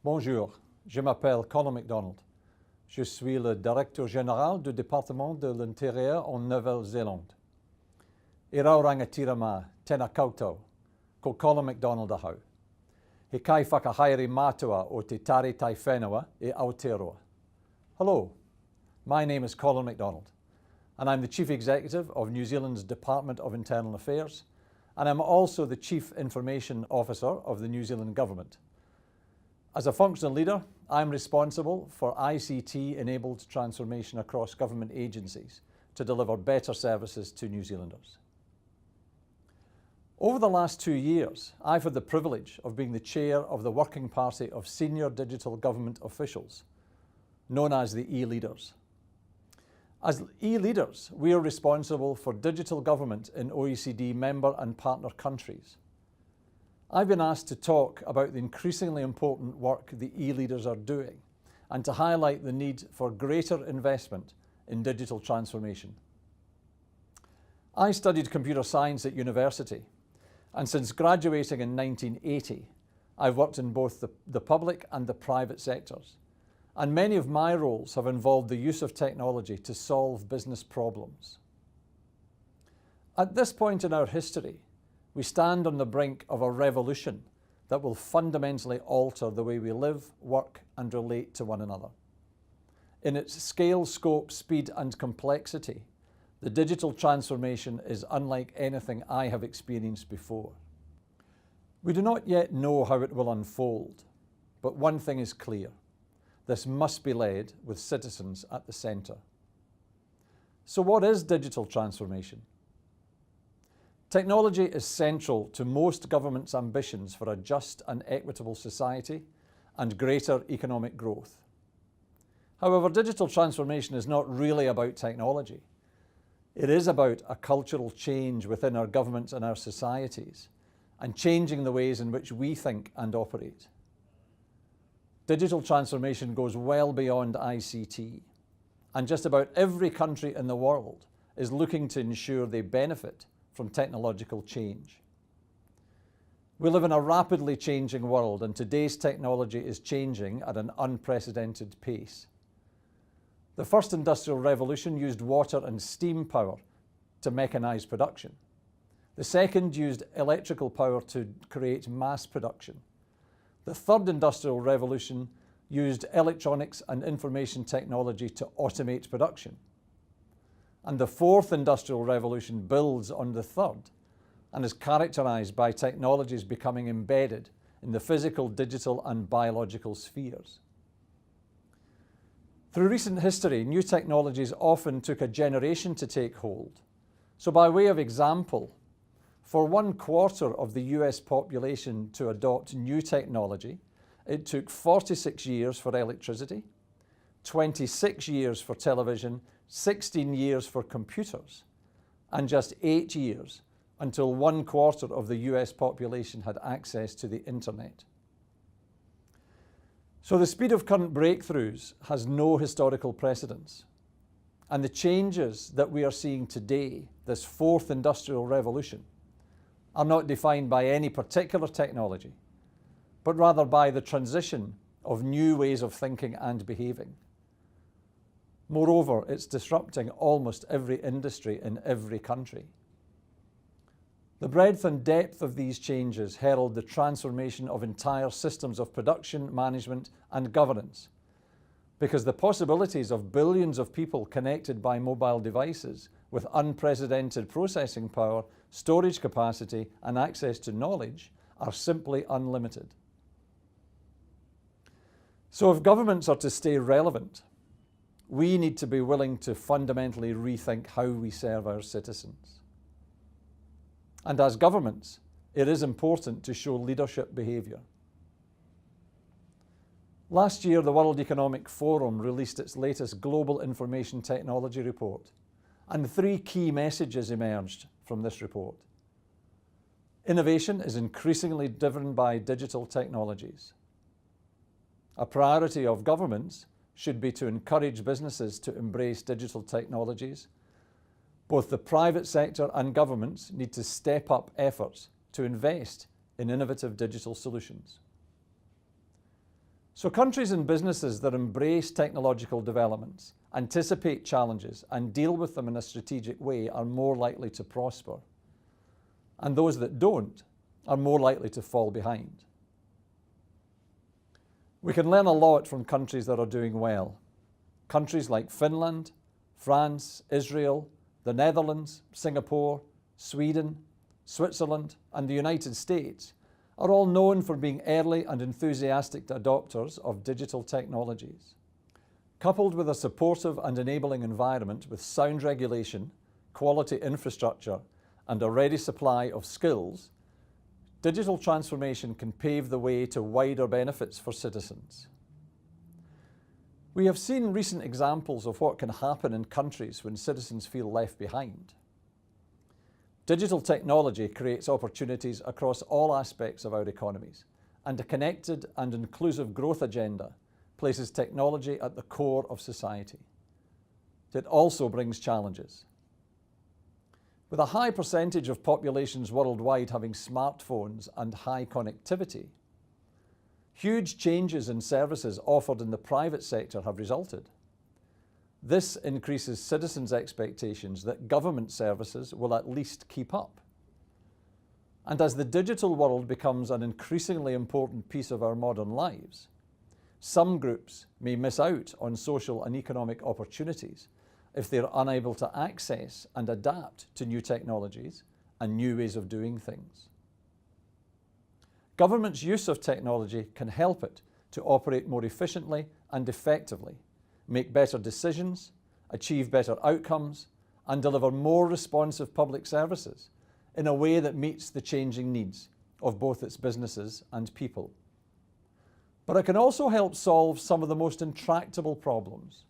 Bonjour, je m'appelle Colin MacDonald. Je suis le directeur général du département de l'Intérieur en Nouvelle-Zélande. E rau rangatira mā, tēnā koutou, ko Colin MacDonald ahau. He kai whakahaere mātua o te tare tai whenua e Aotearoa. Hello, my name is Colin MacDonald, and I'm the Chief Executive of New Zealand's Department of Internal Affairs, and I'm also the Chief Information Officer of the New Zealand Government. As a functional leader, I'm responsible for ICT-enabled transformation across government agencies to deliver better services to New Zealanders. Over the last 2 years, I've had the privilege of being the chair of the Working Party of Senior Digital Government Officials, known as the E-Leaders. As E-Leaders, we are responsible for digital government in OECD member and partner countries. I've been asked to talk about the increasingly important work the E-Leaders are doing and to highlight the need for greater investment in digital transformation. I studied computer science at university, and since graduating in 1980, I've worked in both the public and the private sectors, and many of my roles have involved the use of technology to solve business problems. At this point in our history, we stand on the brink of a revolution that will fundamentally alter the way we live, work, and relate to one another. In its scale, scope, speed, and complexity, the digital transformation is unlike anything I have experienced before. We do not yet know how it will unfold, but one thing is clear. This must be led with citizens at the centre. So what is digital transformation? Technology is central to most governments' ambitions for a just and equitable society and greater economic growth. However, digital transformation is not really about technology. It is about a cultural change within our governments and our societies, and changing the ways in which we think and operate. Digital transformation goes well beyond ICT, and just about every country in the world is looking to ensure they benefit from technological change. We live in a rapidly changing world, and today's technology is changing at an unprecedented pace. The first industrial revolution used water and steam power to mechanize production. The second used electrical power to create mass production. The third industrial revolution used electronics and information technology to automate production. And the fourth industrial revolution builds on the third and is characterized by technologies becoming embedded in the physical, digital, and biological spheres. Through recent history, new technologies often took a generation to take hold. So by way of example, for 1/4 of the US population to adopt new technology, it took 46 years for electricity, 26 years for television, 16 years for computers, and just 8 years until 1/4 of the US population had access to the internet. So the speed of current breakthroughs has no historical precedence. And the changes that we are seeing today, this fourth industrial revolution, are not defined by any particular technology, but rather by the transition of new ways of thinking and behaving. Moreover, it's disrupting almost every industry in every country. The breadth and depth of these changes herald the transformation of entire systems of production, management, and governance, because the possibilities of billions of people connected by mobile devices with unprecedented processing power, storage capacity, and access to knowledge are simply unlimited. So if governments are to stay relevant, we need to be willing to fundamentally rethink how we serve our citizens. And as governments, it is important to show leadership behaviour. Last year, the World Economic Forum released its latest Global Information Technology report, and 3 key messages emerged from this report. Innovation is increasingly driven by digital technologies. A priority of governments should be to encourage businesses to embrace digital technologies. Both the private sector and governments need to step up efforts to invest in innovative digital solutions. So countries and businesses that embrace technological developments, anticipate challenges and deal with them in a strategic way are more likely to prosper. And those that don't are more likely to fall behind. We can learn a lot from countries that are doing well. Countries like Finland, France, Israel, the Netherlands, Singapore, Sweden, Switzerland, and the United States are all known for being early and enthusiastic adopters of digital technologies. Coupled with a supportive and enabling environment with sound regulation, quality infrastructure, and a ready supply of skills, digital transformation can pave the way to wider benefits for citizens. We have seen recent examples of what can happen in countries when citizens feel left behind. Digital technology creates opportunities across all aspects of our economies, and a connected and inclusive growth agenda places technology at the core of society. It also brings challenges. With a high percentage of populations worldwide having smartphones and high connectivity, huge changes in services offered in the private sector have resulted. This increases citizens' expectations that government services will at least keep up. And as the digital world becomes an increasingly important piece of our modern lives, some groups may miss out on social and economic opportunities if they're unable to access and adapt to new technologies and new ways of doing things. Government's use of technology can help it to operate more efficiently and effectively, make better decisions, achieve better outcomes, and deliver more responsive public services in a way that meets the changing needs of both its businesses and people. But it can also help solve some of the most intractable problems.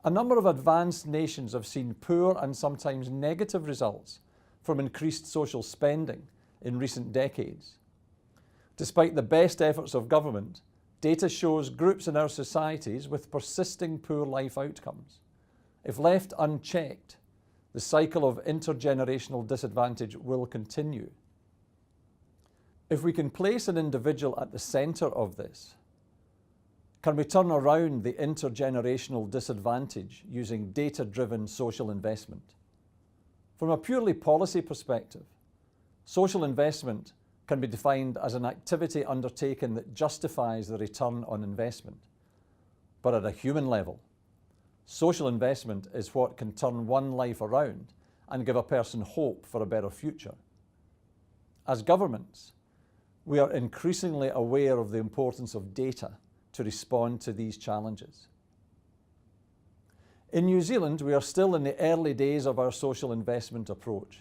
A number of advanced nations have seen poor and sometimes negative results from increased social spending in recent decades. Despite the best efforts of government, data shows groups in our societies with persisting poor life outcomes. If left unchecked, the cycle of intergenerational disadvantage will continue. If we can place an individual at the centre of this, can we turn around the intergenerational disadvantage using data-driven social investment? From a purely policy perspective, social investment can be defined as an activity undertaken that justifies the return on investment. But at a human level, social investment is what can turn one life around and give a person hope for a better future. As governments, we are increasingly aware of the importance of data to respond to these challenges. In New Zealand, we are still in the early days of our social investment approach,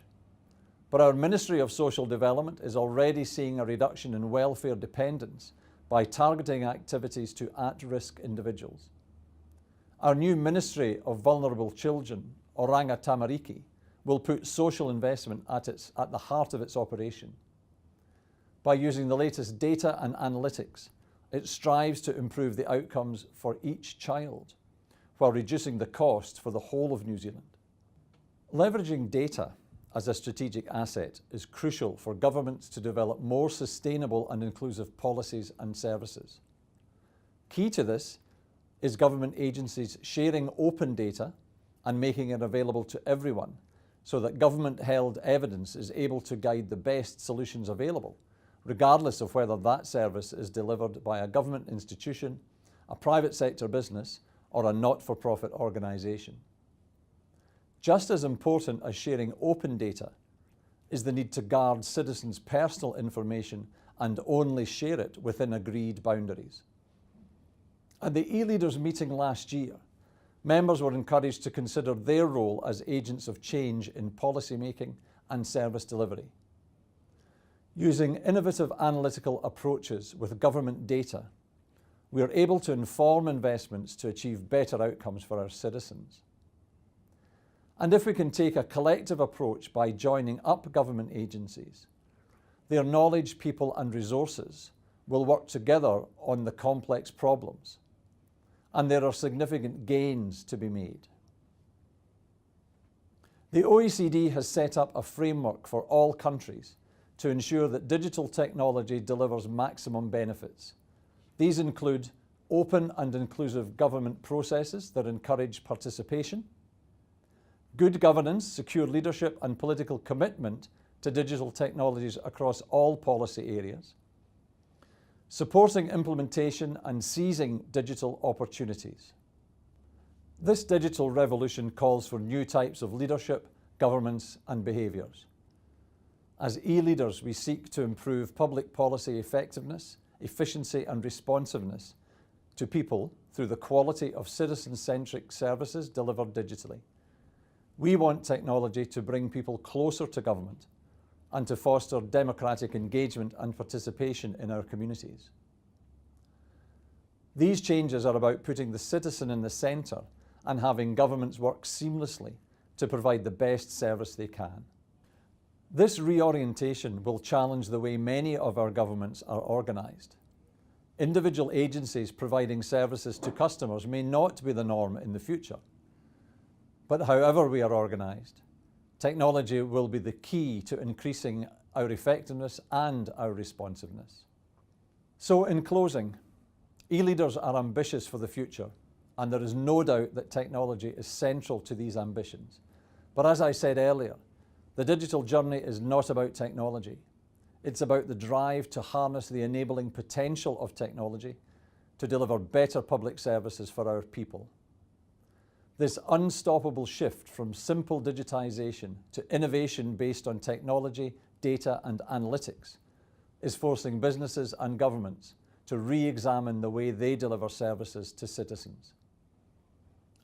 but our Ministry of Social Development is already seeing a reduction in welfare dependence by targeting activities to at-risk individuals. Our new Ministry of Vulnerable Children, Oranga Tamariki, will put social investment at the heart of its operation. By using the latest data and analytics, it strives to improve the outcomes for each child, while reducing the cost for the whole of New Zealand. Leveraging data as a strategic asset is crucial for governments to develop more sustainable and inclusive policies and services. Key to this is government agencies sharing open data and making it available to everyone so that government-held evidence is able to guide the best solutions available, regardless of whether that service is delivered by a government institution, a private sector business, or a not-for-profit organisation. Just as important as sharing open data is the need to guard citizens' personal information and only share it within agreed boundaries. At the e-Leaders meeting last year, members were encouraged to consider their role as agents of change in policy making and service delivery. Using innovative analytical approaches with government data, we are able to inform investments to achieve better outcomes for our citizens. And if we can take a collective approach by joining up government agencies, their knowledge, people and resources will work together on the complex problems, and there are significant gains to be made. The OECD has set up a framework for all countries to ensure that digital technology delivers maximum benefits, These include open and inclusive government processes that encourage participation, good governance, secure leadership and political commitment to digital technologies across all policy areas, supporting implementation and seizing digital opportunities. This digital revolution calls for new types of leadership, governance and behaviours. As e-leaders, we seek to improve public policy effectiveness, efficiency and responsiveness to people through the quality of citizen-centric services delivered digitally. We want technology to bring people closer to government and to foster democratic engagement and participation in our communities. These changes are about putting the citizen in the centre and having governments work seamlessly to provide the best service they can. This reorientation will challenge the way many of our governments are organised. Individual agencies providing services to customers may not be the norm in the future. But however we are organised, technology will be the key to increasing our effectiveness and our responsiveness. So in closing, e-leaders are ambitious for the future, and there is no doubt that technology is central to these ambitions. But as I said earlier, the digital journey is not about technology. It's about the drive to harness the enabling potential of technology to deliver better public services for our people. This unstoppable shift from simple digitisation to innovation based on technology, data and analytics is forcing businesses and governments to re-examine the way they deliver services to citizens.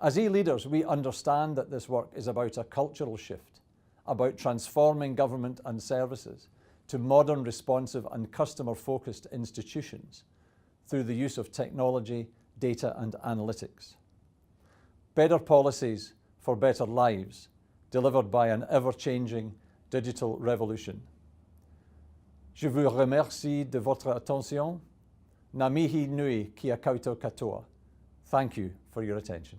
As e-leaders, we understand that this work is about a cultural shift, about transforming government and services to modern, responsive and customer-focused institutions through the use of technology, data and analytics. Better policies for better lives, delivered by an ever-changing digital revolution. Je vous remercie de votre attention. Nā mihi nui kia koutou katoa. Thank you for your attention.